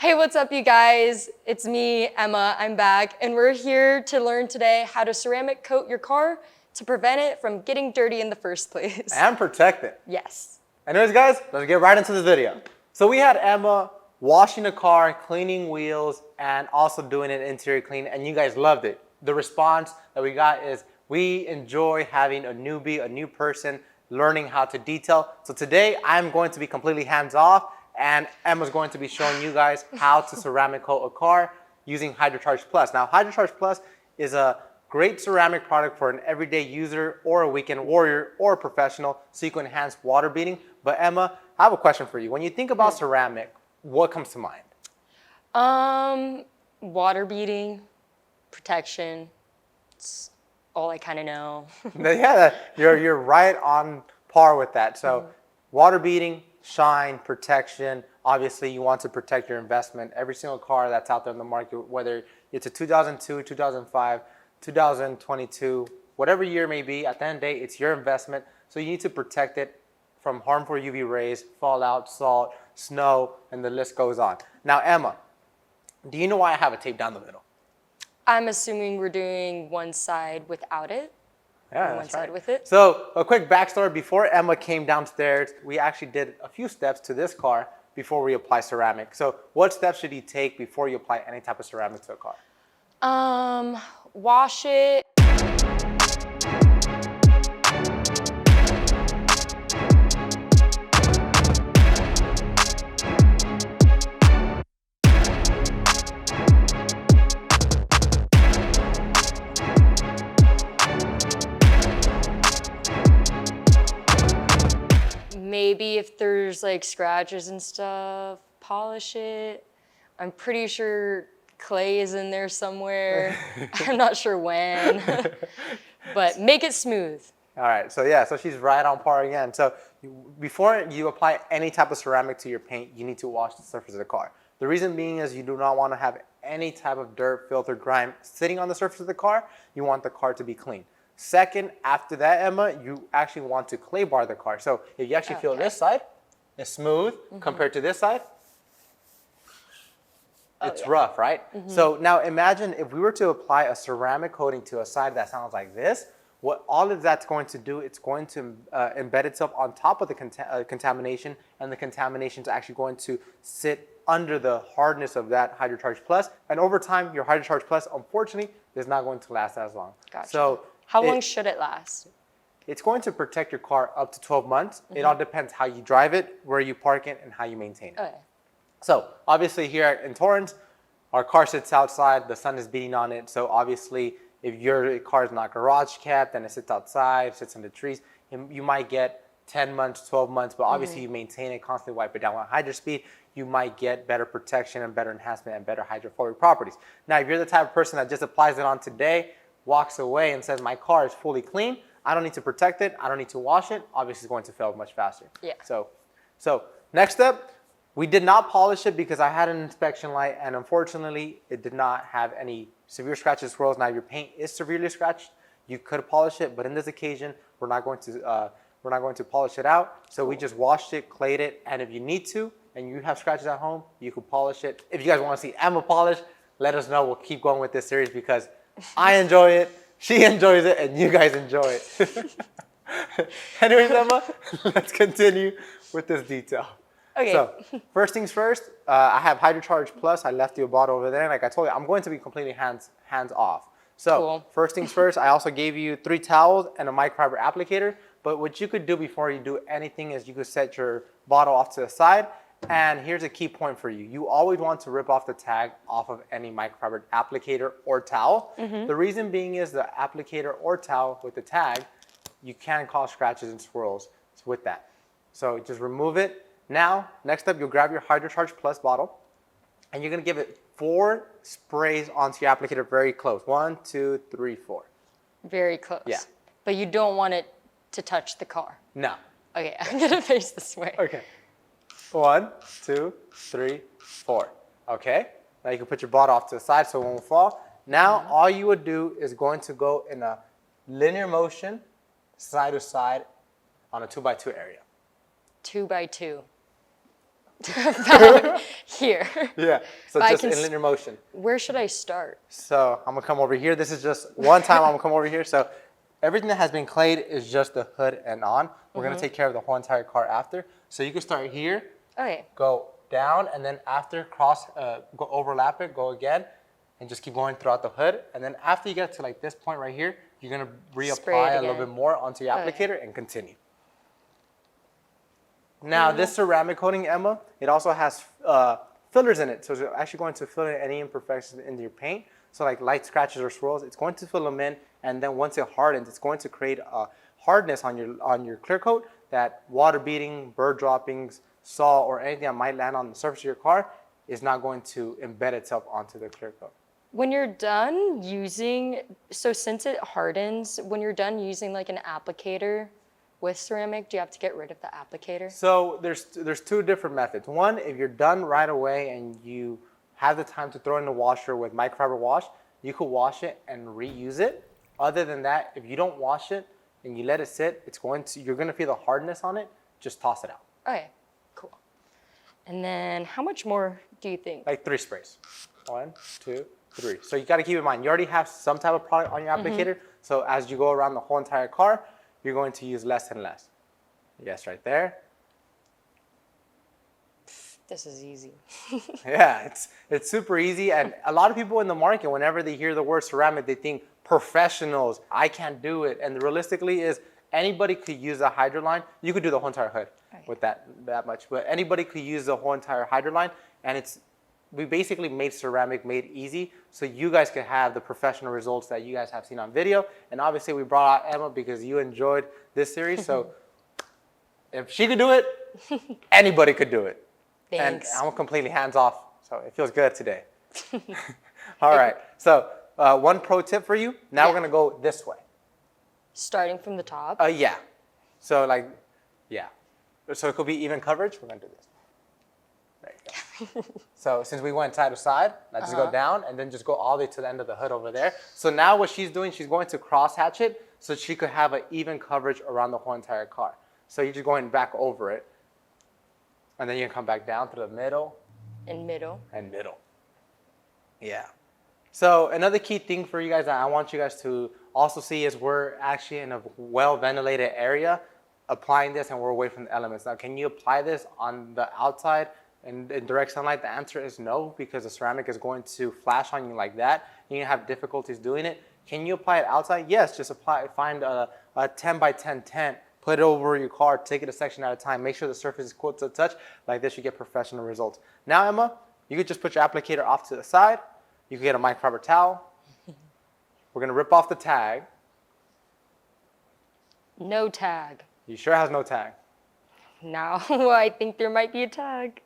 Hey, what's up, you guys? It's me, Emma. I'm back, and we're here to learn today how to ceramic coat your car to prevent it from getting dirty in the first place. And protect it. Yes. Anyways, guys, let's get right into this video. So we had Emma washing the car, cleaning wheels, and also doing an interior clean, and you guys loved it. The response that we got is we enjoy having a newbie, a new person, learning how to detail. So today I'm going to be completely hands-off, and Emma's going to be showing you guys how to ceramic coat a car using HydroCharge Plus. Now, HydroCharge Plus is a great ceramic product for an everyday user or a weekend warrior or a professional, so you can enhance water beading. But Emma, I have a question for you. When you think about ceramic, what comes to mind? Water beading, protection. It's all I kind of know. Yeah, you're right on par with that. So water beading, shine, protection. Obviously, you want to protect your investment. Every single car that's out there in the market, whether it's a 2002, 2005, 2022, whatever year may be, at the end of the day, it's your investment. So you need to protect it from harmful UV rays, fallout, salt, snow, and the list goes on. Now, Emma, do you know why I have it taped down the middle? I'm assuming we're doing one side without it. Yeah, one that's side right. with it. So a quick backstory, before Emma came downstairs, we actually did a few steps to this car before we apply ceramic. So what steps should you take before you apply any type of ceramic to a car? Wash it. Maybe if there's like scratches and stuff, polish it. I'm pretty sure clay is in there somewhere. I'm not sure when, but make it smooth. All right, so yeah, so she's right on par again. So before you apply any type of ceramic to your paint, you need to wash the surface of the car. The reason being is you do not want to have any type of dirt, filth, or grime sitting on the surface of the car. You want the car to be clean. Second, after that, Emma, you actually want to clay bar the car. So if you actually feel this side is smooth compared to this side, it's rough, right? So now imagine if we were to apply a ceramic coating to a side that sounds like this, what all of that's going to do, it's going to embed itself on top of the contamination, and the contamination is actually going to sit under the hardness of that HydroCharge Plus. And over time, your HydroCharge Plus, unfortunately, is not going to last as long. Gotcha. So how long should it last? It's going to protect your car up to 12 months. It all depends how you drive it, where you park it, and how you maintain it. Okay. So obviously here in Torrance, our car sits outside, the sun is beating on it. So obviously if your car is not garage kept and it sits outside, sits in the trees, you might get 10 months, 12 months, but obviously you maintain it, constantly wipe it down with HydroSpeed, you might get better protection and better enhancement and better hydrophobic properties. Now, if you're the type of person that just applies it on today, walks away and says, my car is fully clean, I don't need to protect it, I don't need to wash it, obviously it's going to fail much faster. Yeah. So next step, we did not polish it because I had an inspection light, and unfortunately it did not have any severe scratches, swirls. Now, if your paint is severely scratched, you could polish it, but in this occasion, we're not going to polish it out. So we just washed it, clayed it, and if you need to, and you have scratches at home, you could polish it. If you guys want to see Emma polish, let us know. We'll keep going with this series because I enjoy it, she enjoys it, and you guys enjoy it. Anyways, Emma, let's continue with this detail. Okay. So first things first, I have HydroCharge Plus. I left you a bottle over there. Like I told you, I'm going to be completely hands off. So First things first, I also gave you 3 towels and a microfiber applicator. But what you could do before you do anything is you could set your bottle off to the side. And here's a key point for you. You always want to rip off the tag off of any microfiber applicator or towel. The reason being is the applicator or towel with the tag, you can cause scratches and swirls with that. So just remove it. Now, next up, you'll grab your HydroCharge Plus bottle, and you're going to give it 4 sprays onto your applicator very close. 1, 2, 3, 4. Very close. Yeah. But you don't want it to touch the car. No. Okay, I'm going to face this way. Okay. 1, 2, 3, 4. Okay. Now you can put your bottle off to the side so it won't fall. Now, all you would do is going to go in a linear motion, side to side, on a 2x2 area. 2x2. About here. Yeah, so But just in linear motion. Where should I start? So I'm gonna come over here. This is just one time I'm gonna come over here. So everything that has been clayed is just the hood and on. We're gonna take care of the whole entire car after. So you can start here, Okay. go down, and then after go overlap it, go again, and just keep going throughout the hood. And then after you get to like this point right here, you're gonna reapply a little bit more onto your applicator and continue. Now this ceramic coating, Emma, it also has fillers in it. So it's actually going to fill in any imperfections in your paint. So like light scratches or swirls, it's going to fill them in. And then once it hardens, it's going to create a hardness on your clear coat that water beading, bird droppings, salt, or anything that might land on the surface of your car is not going to embed itself onto the clear coat. When you're done using, so since it hardens, when you're done using like an applicator with ceramic, do you have to get rid of the applicator? So there's two different methods. One, if you're done right away and you have the time to throw it in the washer with microfiber wash, you could wash it and reuse it. Other than that, if you don't wash it and you let it sit, you're gonna feel the hardness on it. Just toss it out. Okay, cool. And then how much more do you think? Like 3 sprays. 1, 2, 3. So you gotta keep in mind, you already have some type of product on your applicator. So as you go around the whole entire car, you're going to use less and less. Yes, right there. This is easy. Yeah, it's super easy. And a lot of people in the market, whenever they hear the word ceramic, they think professionals, I can't do it. And realistically is anybody could use a hydro line. You could do the whole entire hood with that much. But anybody could use the whole entire hydro line. And we basically made ceramic made easy so you guys could have the professional results that you guys have seen on video. And obviously we brought out Emma because you enjoyed this series. So if she could do it, anybody could do it. Thanks. And I'm completely hands off, so it feels good today. All right, so one pro tip for you. Now we're gonna go this way. Starting from the top? Yeah. So like, yeah. So it could be even coverage. We're gonna do this. There you go. So since we went side to side, let's just go down and then just go all the way to the end of the hood over there. So now what she's doing, she's going to cross hatch it so she could have an even coverage around the whole entire car. So you're just going back over it. And then you can come back down through the middle. And middle. And middle. Yeah. So another key thing for you guys that I want you guys to also see is we're actually in a well-ventilated area applying this and we're away from the elements. Now, can you apply this on the outside in direct sunlight? The answer is no, because the ceramic is going to flash on you like that. You're going to have difficulties doing it. Can you apply it outside? Yes, just find a 10 by 10 tent. Put it over your car, take it a section at a time, make sure the surface is cool to the touch. Like this, you get professional results. Now, Emma, you could just put your applicator off to the side. You can get a microfiber towel. We're gonna rip off the tag. No tag. You sure it has no tag? Now, I think there might be a tag.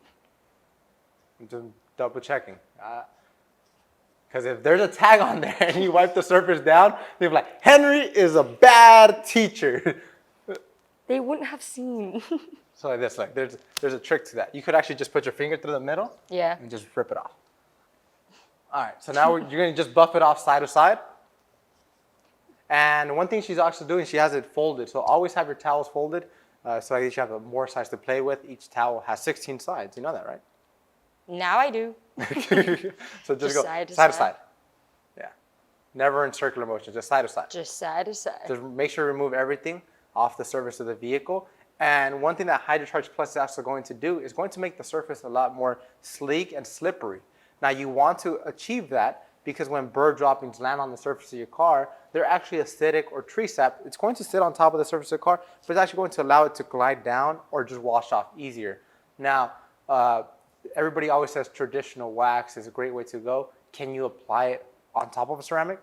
I'm just double checking. Because if there's a tag on there and you wipe the surface down, they'll be like, Henry is a bad teacher. They wouldn't have seen. So like this, like there's a trick to that. You could actually just put your finger through the middle and just rip it off. All right, so now you're gonna just buff it off side to side. And one thing she's actually doing, she has it folded. So always have your towels folded so that you have more sides to play with. Each towel has 16 sides. You know that, right? Now I do. So just go side to side. Yeah. Never in circular motion, just side to side. Just side to side. Just make sure you remove everything off the surface of the vehicle. And one thing that HydroCharge Plus is also going to do is going to make the surface a lot more sleek and slippery. Now you want to achieve that because when bird droppings land on the surface of your car, they're actually acidic or tree sap. It's going to sit on top of the surface of the car, but it's actually going to allow it to glide down or just wash off easier. Now, everybody always says traditional wax is a great way to go. Can you apply it on top of a ceramic?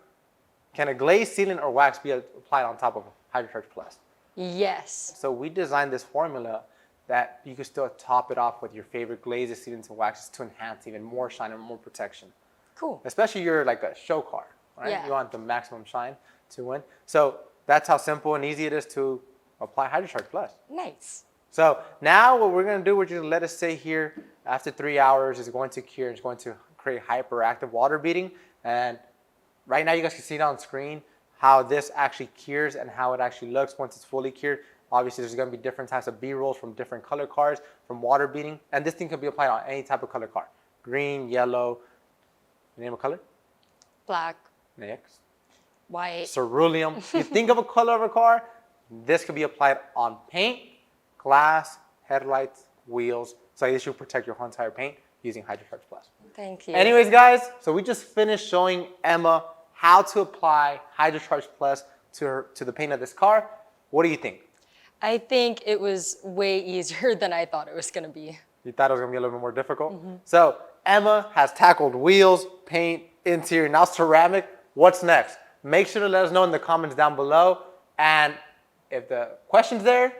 Can a glaze, sealant, or wax be applied on top of HydroCharge Plus? Yes. So we designed this formula that you can still top it off with your favorite glazes, sealants, and waxes to enhance even more shine and more protection. Cool. Especially you're like a show car, right? Yeah. You want the maximum shine to win. So that's how simple and easy it is to apply HydroCharge Plus. Nice. So now what we're gonna do, we're just gonna let it stay here. After 3 hours, it's going to cure. It's going to create hyperactive water beading. And right now you guys can see it on screen how this actually cures and how it actually looks once it's fully cured. Obviously, there's going to be different types of B-rolls from different color cars, from water beading. And this thing can be applied on any type of color car. Green, yellow, name a color? Black. Next. White. Cerulean. You think of a color of a car, this could be applied on paint, glass, headlights, wheels. So this should protect your whole entire paint using HydroCharge Plus. Thank you. Anyways, guys, so we just finished showing Emma how to apply HydroCharge Plus to the paint of this car. What do you think? I think it was way easier than I thought it was going to be. You thought it was going to be a little bit more difficult? So Emma has tackled wheels, paint, interior, now ceramic. What's next? Make sure to let us know in the comments down below. And if the question's there,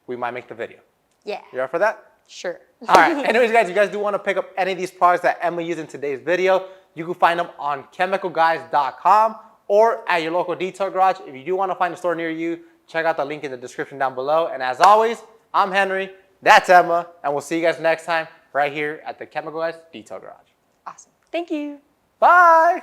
we might make the video. Yeah. You up for that? Sure. All right. Anyways, guys, if you guys do want to pick up any of these products that Emma used in today's video, you can find them on chemicalguys.com or at your local detail garage. If you do want to find a store near you, check out the link in the description down below. And as always, I'm Henry, that's Emma, and we'll see you guys next time right here at the Chemical Guys Detail Garage. Awesome. Thank you. Bye.